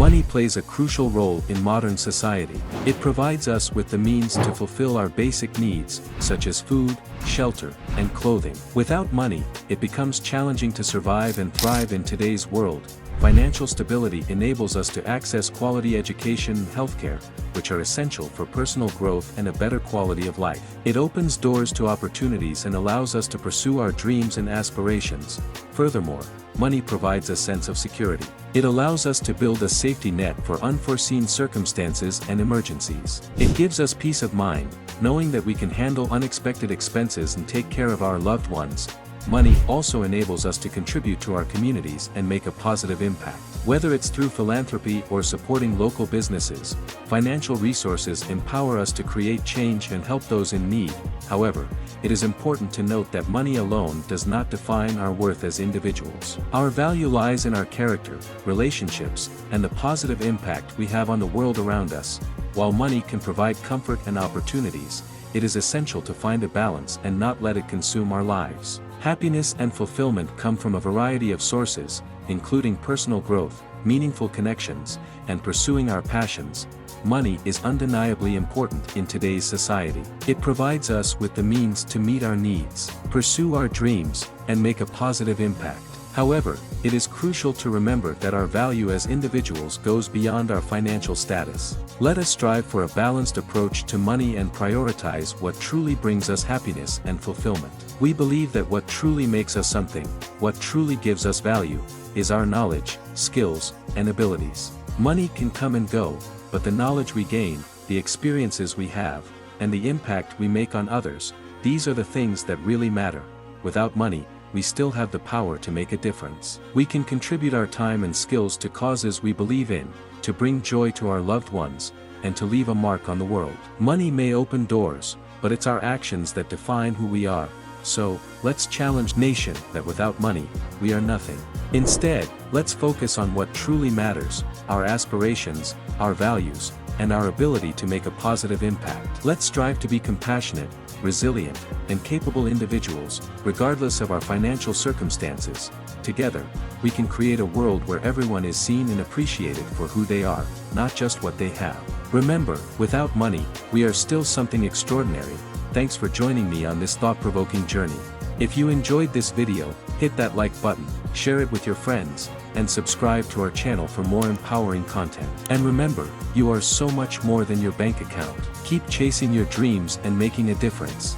Money plays a crucial role in modern society. It provides us with the means to fulfill our basic needs, such as food, shelter, and clothing. Without money, it becomes challenging to survive and thrive in today's world. Financial stability enables us to access quality education and healthcare, which are essential for personal growth and a better quality of life. It opens doors to opportunities and allows us to pursue our dreams and aspirations. Furthermore, money provides a sense of security. It allows us to build a safety net for unforeseen circumstances and emergencies. It gives us peace of mind, knowing that we can handle unexpected expenses and take care of our loved ones. Money also enables us to contribute to our communities and make a positive impact. Whether it's through philanthropy or supporting local businesses, financial resources empower us to create change and help those in need. However, it is important to note that money alone does not define our worth as individuals. Our value lies in our character, relationships, and the positive impact we have on the world around us. While money can provide comfort and opportunities, it is essential to find a balance and not let it consume our lives. Happiness and fulfillment come from a variety of sources, including personal growth, meaningful connections, and pursuing our passions. Money is undeniably important in today's society. It provides us with the means to meet our needs, pursue our dreams, and make a positive impact. However, it is crucial to remember that our value as individuals goes beyond our financial status. Let us strive for a balanced approach to money and prioritize what truly brings us happiness and fulfillment. We believe that what truly makes us something, what truly gives us value, is our knowledge, skills, and abilities. Money can come and go, but the knowledge we gain, the experiences we have, and the impact we make on others, these are the things that really matter. Without money, we still have the power to make a difference. We can contribute our time and skills to causes we believe in, to bring joy to our loved ones, and to leave a mark on the world. Money may open doors, but it's our actions that define who we are. So, let's challenge nation that without money, we are nothing. Instead, let's focus on what truly matters, our aspirations, our values, and our ability to make a positive impact. Let's strive to be compassionate, resilient, and capable individuals, regardless of our financial circumstances. Together, we can create a world where everyone is seen and appreciated for who they are, not just what they have. Remember, without money, we are still something extraordinary. Thanks for joining me on this thought-provoking journey. If you enjoyed this video, hit that like button, share it with your friends, and subscribe to our channel for more empowering content. And remember, you are so much more than your bank account. Keep chasing your dreams and making a difference.